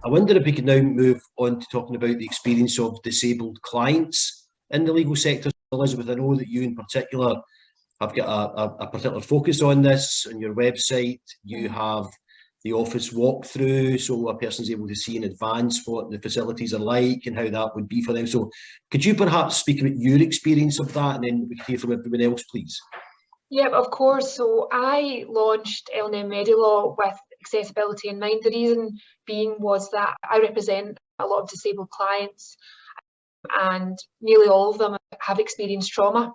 wonder if we could now move on to talking about the experience of disabled clients in the legal sector. Elizabeth, I know that you in particular have got a particular focus on this. On your website, you have the office walkthrough, so a person's able to see in advance what the facilities are like and how that would be for them. So could you perhaps speak about your experience of that, and then we can hear from everyone else, please? Yeah, of course. So I launched L&M MediLaw with accessibility in mind. The reason being was that I represent a lot of disabled clients, and nearly all of them have experienced trauma.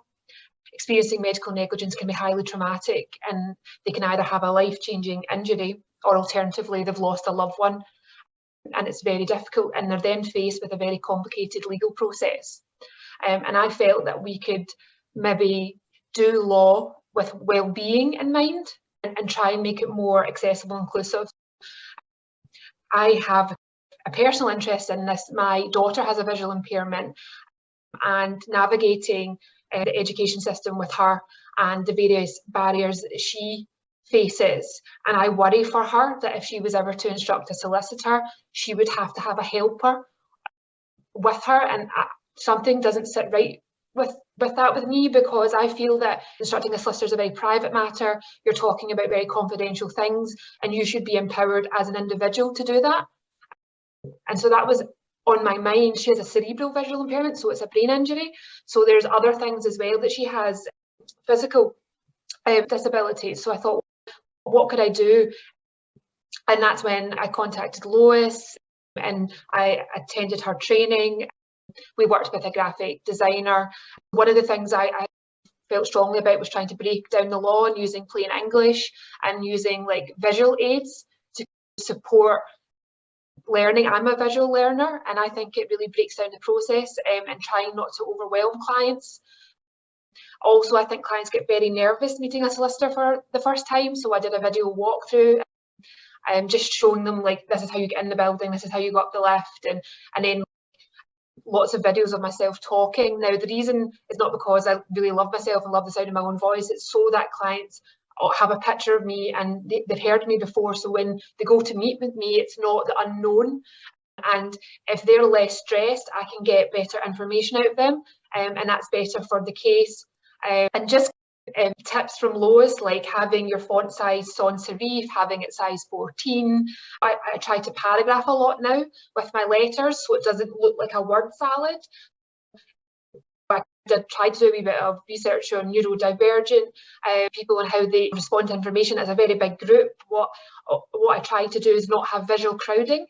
Experiencing medical negligence can be highly traumatic, and they can either have a life-changing injury or alternatively they've lost a loved one, and it's very difficult, and they're then faced with a very complicated legal process. And I felt that we could maybe do law with well-being in mind and try and make it more accessible and inclusive. I have a personal interest in this. My daughter has a visual impairment, and navigating the education system with her and the various barriers that she faces, and I worry for her that if she was ever to instruct a solicitor, she would have to have a helper with her, and something doesn't sit right with that with me, because I feel that instructing a solicitor is a very private matter. You're talking about very confidential things, and you should be empowered as an individual to do that. And so that was on my mind. She has a cerebral visual impairment, so it's a brain injury. So there's other things as well that she has, physical disabilities. So I thought, what could I do? And that's when I contacted Lois and I attended her training. We worked with a graphic designer. One of the things I felt strongly about was trying to break down the law and using plain English and using like visual aids to support learning. I'm a visual learner, and I think it really breaks down the process, and trying not to overwhelm clients. Also, I think clients get very nervous meeting a solicitor for the first time, so I did a video walkthrough, just showing them like, this is how you get in the building, this is how you go up the lift, and then lots of videos of myself talking. Now, the reason is not because I really love myself and love the sound of my own voice, it's so that clients have a picture of me and they've heard me before, so when they go to meet with me, it's not the unknown. And if they're less stressed, I can get better information out of them, and that's better for the case. And just tips from Lois, like having your font size sans serif, having it size 14. I try to paragraph a lot now with my letters, so it doesn't look like a word salad. I did try to do a wee bit of research on neurodivergent people and how they respond to information as a very big group. What I try to do is not have visual crowding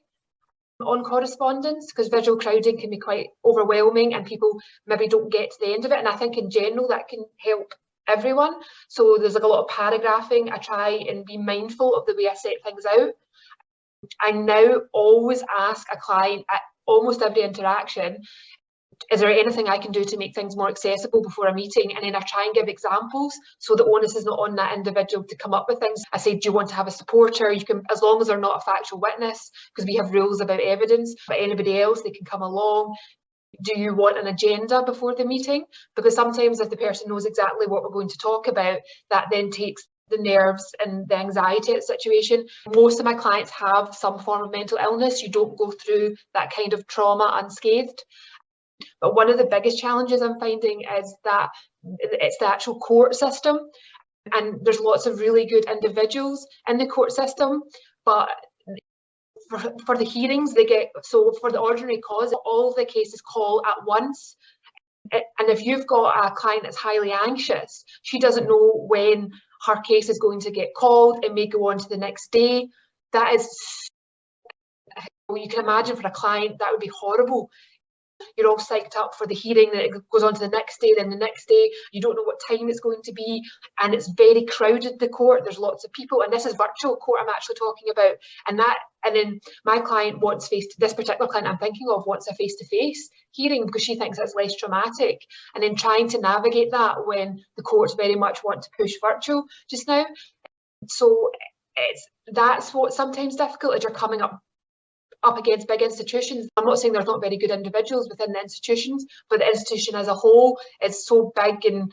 on correspondence, because visual crowding can be quite overwhelming and people maybe don't get to the end of it, and I think in general that can help everyone. So there's like a lot of paragraphing. I try and be mindful of the way I set things out. I now always ask a client at almost every interaction, is there anything I can do to make things more accessible before a meeting? And then I try and give examples, so the onus is not on that individual to come up with things. I say, do you want to have a supporter? You can, as long as they're not a factual witness, because we have rules about evidence, but anybody else, they can come along. Do you want an agenda before the meeting? Because sometimes if the person knows exactly what we're going to talk about, that then takes the nerves and the anxiety at the situation. Most of my clients have some form of mental illness. You don't go through that kind of trauma unscathed. But one of the biggest challenges I'm finding is that it's the actual court system, and there's lots of really good individuals in the court system, but for the hearings they get, so for the ordinary cause, all the cases call at once, and if you've got a client that's highly anxious, she doesn't know when her case is going to get called. It may go on to the next day. That is, you can imagine for a client that would be horrible. You're all psyched up for the hearing, then it goes on to the next day, then the next day, you don't know what time it's going to be, and it's very crowded, the court, there's lots of people, and this is virtual court I'm actually talking about, and then my client wants this particular client I'm thinking of wants a face-to-face hearing because she thinks it's less traumatic, and then trying to navigate that when the courts very much want to push virtual just now. So that's what's sometimes difficult, is you're coming up against big institutions. I'm not saying there's not very good individuals within the institutions, but the institution as a whole is so big and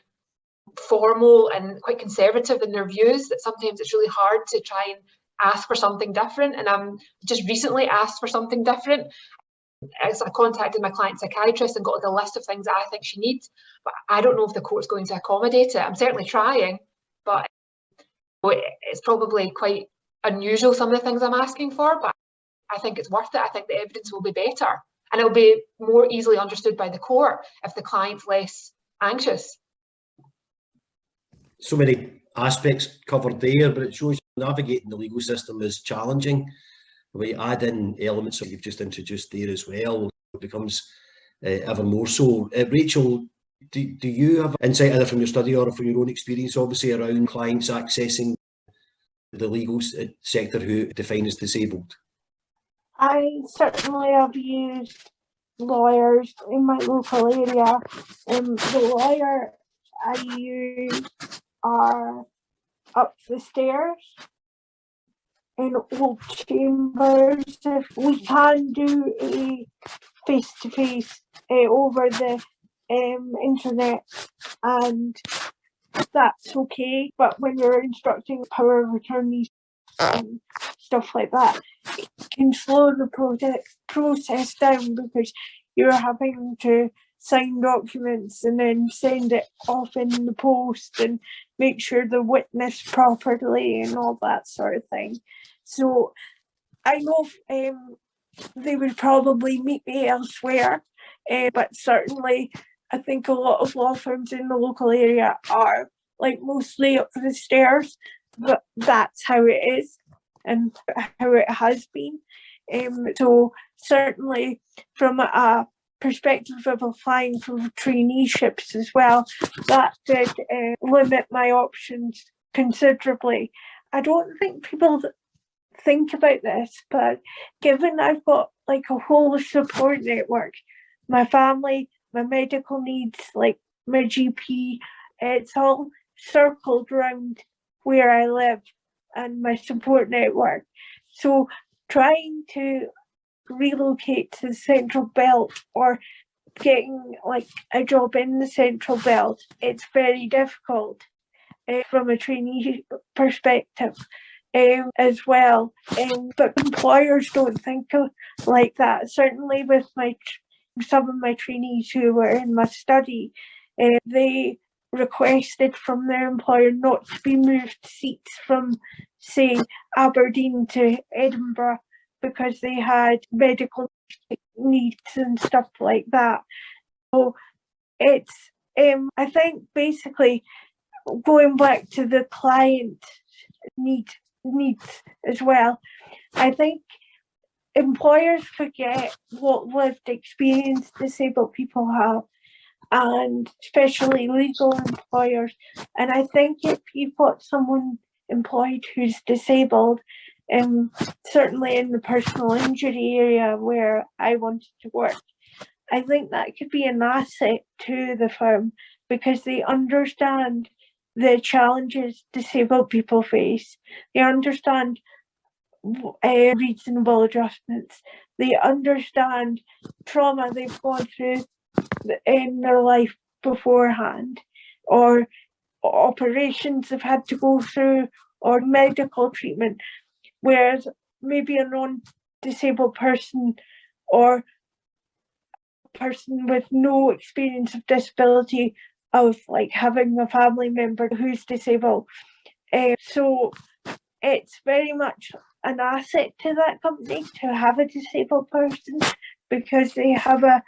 formal and quite conservative in their views that sometimes it's really hard to try and ask for something different, and I'm just recently asked for something different. As I contacted my client psychiatrist and got like a list of things that I think she needs, but I don't know if the court's going to accommodate it. I'm certainly trying, but it's probably quite unusual, some of the things I'm asking for, but I think it's worth it. I think the evidence will be better, and it'll be more easily understood by the court if the client's less anxious. So many aspects covered there, but it shows navigating the legal system is challenging. We add in elements that you've just introduced there as well, it becomes ever more so. Rachel, do you have insight either from your study or from your own experience, obviously, around clients accessing the legal sector who define as disabled? I certainly have used lawyers in my local area. The lawyer I use are up the stairs in old chambers. If we can do a face-to-face over the internet, and that's okay, but when you're instructing power of attorney and stuff like that, it can slow the process down, because you're having to sign documents and then send it off in the post and make sure the witness properly and all that sort of thing. So I know they would probably meet me elsewhere, but certainly I think a lot of law firms in the local area are like mostly up the stairs, but that's how it is and how it has been. So certainly from a perspective of applying for traineeships as well, that did limit my options considerably. I don't think people think about this, but given I've got like a whole support network, my family, my medical needs, like my GP, it's all circled around where I live and my support network. So trying to relocate to the Central Belt or getting like a job in the Central Belt, it's very difficult from a trainee perspective as well. But employers don't think like that. Certainly with some of my trainees who were in my study, they requested from their employer not to be moved seats from, say, Aberdeen to Edinburgh because they had medical needs and stuff like that. So it's, I think basically going back to the client needs as well, I think employers forget what lived experience disabled people have, and especially legal employers. And I think if you've got someone employed who's disabled, certainly in the personal injury area where I wanted to work, I think that could be an asset to the firm, because they understand the challenges disabled people face. They understand reasonable adjustments. They understand trauma they've gone through in their life beforehand, or operations they've had to go through, or medical treatment, whereas maybe a non-disabled person or a person with no experience of disability, of like having a family member who's disabled. So it's very much an asset to that company to have a disabled person, because they have a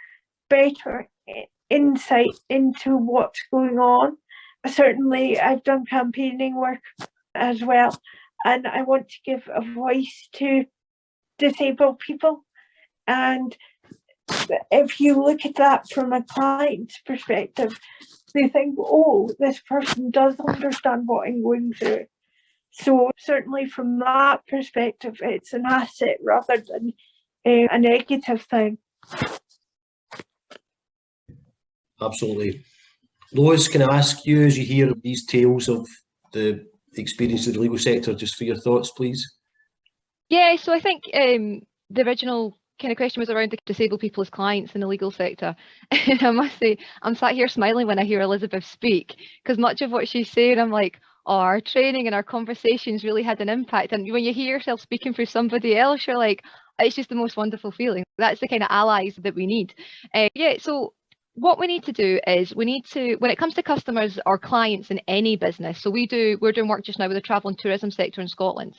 better insight into what's going on. Certainly I've done campaigning work as well, and I want to give a voice to disabled people. And if you look at that from a client's perspective, they think, oh, this person does understand what I'm going through. So certainly from that perspective, it's an asset rather than a negative thing. Absolutely. Lois, can I ask you, as you hear these tales of the experience of the legal sector, just for your thoughts, please? Yeah, so I think the original kind of question was around the disabled people as clients in the legal sector. And I must say, I'm sat here smiling when I hear Elizabeth speak, because much of what she's saying, I'm like, our training and our conversations really had an impact. And when you hear yourself speaking for somebody else, you're like, it's just the most wonderful feeling. That's the kind of allies that we need. Yeah, so what we need to do is we need to, when it comes to customers or clients in any business, so we're doing work just now with the travel and tourism sector in Scotland.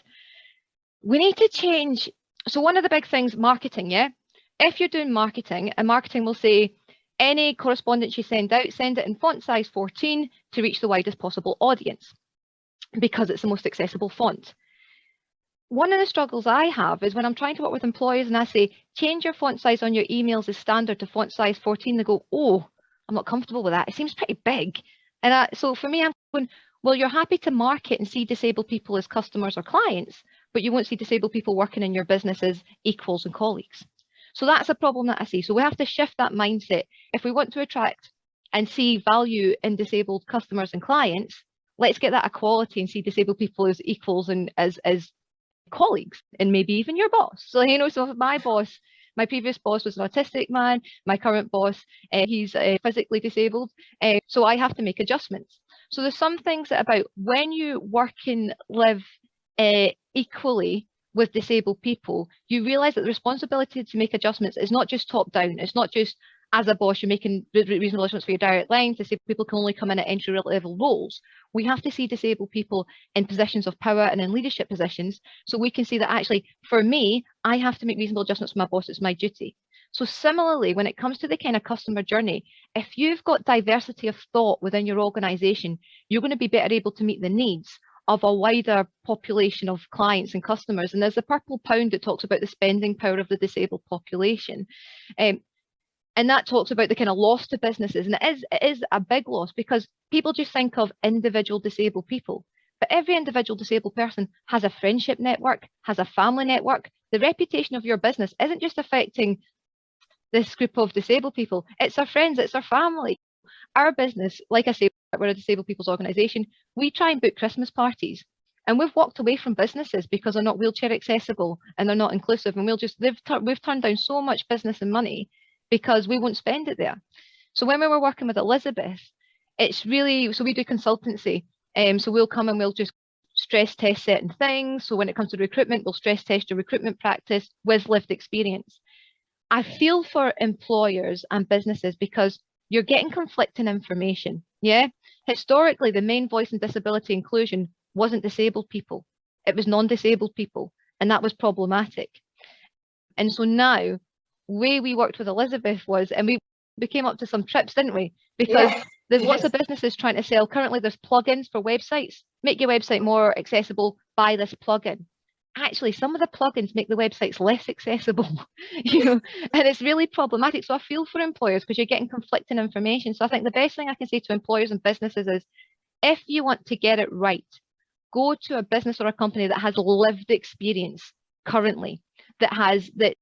We need to change. So one of the big things, marketing, yeah? If you're doing marketing, and marketing will say, any correspondence you send out, send it in font size 14 to reach the widest possible audience, because it's the most accessible font. One of the struggles I have is when I'm trying to work with employers and I say, change your font size on your emails as standard to font size 14, they go, oh, I'm not comfortable with that. It seems pretty big. And so for me, I'm going, well, you're happy to market and see disabled people as customers or clients, but you won't see disabled people working in your business as equals and colleagues. So that's a problem that I see. So we have to shift that mindset. If we want to attract and see value in disabled customers and clients, let's get that equality and see disabled people as equals and as colleagues, and maybe even your boss. So, you know, so my boss, my previous boss was an autistic man, my current boss, he's physically disabled, so I have to make adjustments. So there's some things that about when you work and live equally with disabled people, you realise that the responsibility to make adjustments is not just top down. It's not just as a boss, you're making reasonable adjustments for your direct line. Disabled people can only come in at entry level roles. We have to see disabled people in positions of power and in leadership positions, so we can see that actually, for me, I have to make reasonable adjustments for my boss. It's my duty. So similarly, when it comes to the kind of customer journey, if you've got diversity of thought within your organisation, you're going to be better able to meet the needs of a wider population of clients and customers. And there's a purple pound that talks about the spending power of the disabled population. And that talks about the kind of loss to businesses. And it is a big loss, because people just think of individual disabled people. But every individual disabled person has a friendship network, has a family network. The reputation of your business isn't just affecting this group of disabled people, it's their friends, it's their family. Our business, like I say, we're a disabled people's organisation, we try and book Christmas parties. And we've walked away from businesses because they're not wheelchair accessible and they're not inclusive. And we've turned down so much business and money because we won't spend it there. So when we were working with Elizabeth, it's really, so we do consultancy. So we'll come and we'll just stress test certain things. So when it comes to recruitment, we'll stress test your recruitment practice with lived experience. I feel for employers and businesses because you're getting conflicting information. Yeah. Historically, the main voice in disability inclusion wasn't disabled people. It was non-disabled people. And that was problematic. And so now, way we worked with Elizabeth was, and we came up to some trips, didn't we? Because there's lots of businesses trying to sell. Currently, there's plugins for websites. Make your website more accessible, buy this plugin. Actually, some of the plugins make the websites less accessible, you know, and it's really problematic. So I feel for employers because you're getting conflicting information. So I think the best thing I can say to employers and businesses is, if you want to get it right, go to a business or a company that has lived experience currently, that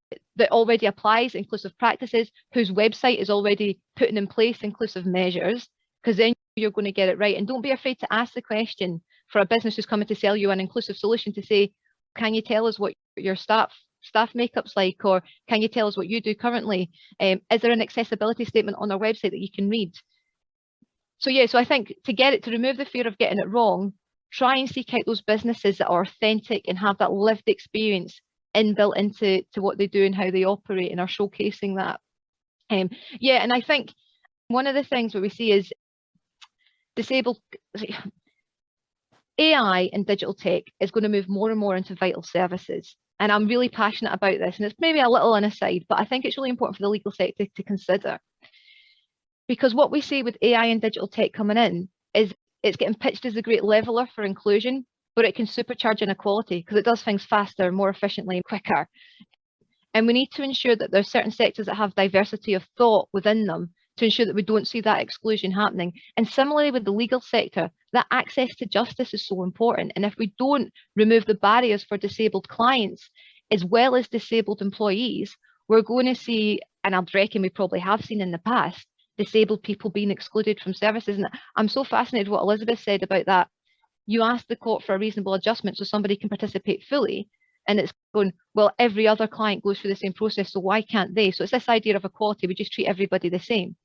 already applies inclusive practices, whose website is already putting in place inclusive measures, because then you're going to get it right. And don't be afraid to ask the question for a business who's coming to sell you an inclusive solution to say, can you tell us what your staff makeup's like, or can you tell us what you do currently? Is there an accessibility statement on our website that you can read? So yeah, so I think to remove the fear of getting it wrong, try and seek out those businesses that are authentic and have that lived experience inbuilt into what they do and how they operate, and are showcasing that. Yeah, and I think one of the things what we see is disabled AI and digital tech is going to move more and more into vital services. And I'm really passionate about this, and it's maybe a little on a side, but I think it's really important for the legal sector to consider. Because what we see with AI and digital tech coming in is it's getting pitched as a great leveler for inclusion, but it can supercharge inequality because it does things faster, more efficiently, and quicker. And we need to ensure that there's certain sectors that have diversity of thought within them to ensure that we don't see that exclusion happening. And similarly with the legal sector, that access to justice is so important. And if we don't remove the barriers for disabled clients as well as disabled employees, we're going to see, and I reckon we probably have seen in the past, disabled people being excluded from services. And I'm so fascinated what Elizabeth said about that. You ask the court for a reasonable adjustment so somebody can participate fully, and it's going, well, every other client goes through the same process, so why can't they? So it's this idea of equality, we just treat everybody the same.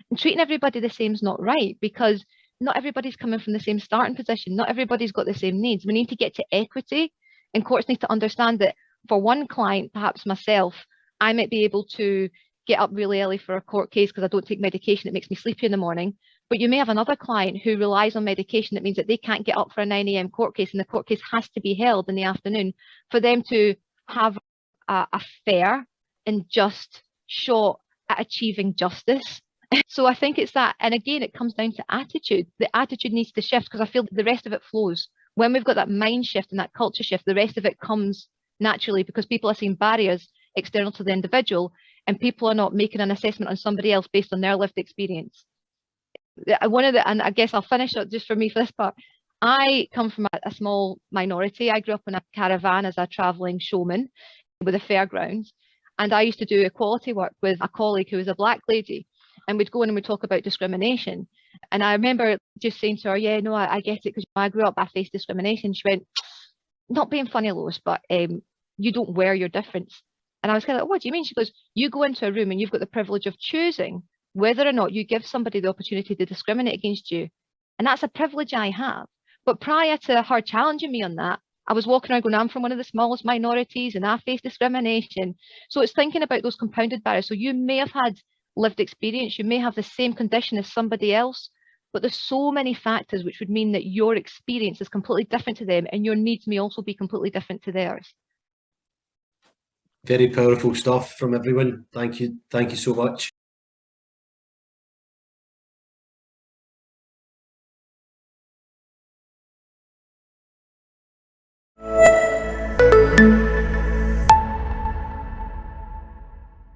And treating everybody the same is not right, because not everybody's coming from the same starting position. Not everybody's got the same needs. We need to get to equity, and courts need to understand that for one client, perhaps myself, I might be able to get up really early for a court case because I don't take medication that makes me sleepy in the morning. But you may have another client who relies on medication that means that they can't get up for a 9 a.m. court case, and the court case has to be held in the afternoon for them to have a fair and just shot at achieving justice. So I think it's that. And again, it comes down to attitude. The attitude needs to shift, because I feel the rest of it flows. When we've got that mind shift and that culture shift, the rest of it comes naturally, because people are seeing barriers external to the individual, and people are not making an assessment on somebody else based on their lived experience. And I guess I'll finish up just for me for this part. I come from a small minority. I grew up in a caravan as a travelling showman with the fairgrounds. And I used to do equality work with a colleague who was a black lady. And we'd go in and we'd talk about discrimination. And I remember just saying to her, yeah, no, I get it, because I grew up, I faced discrimination. She went, not being funny, Lois, but you don't wear your difference. And I was kind of like, what do you mean? She goes, you go into a room and you've got the privilege of choosing whether or not you give somebody the opportunity to discriminate against you. And that's a privilege I have. But prior to her challenging me on that, I was walking around going, I'm from one of the smallest minorities and I face discrimination. So it's thinking about those compounded barriers. So you may have had lived experience, you may have the same condition as somebody else, but there's so many factors which would mean that your experience is completely different to them, and your needs may also be completely different to theirs. Very powerful stuff from everyone. Thank you so much.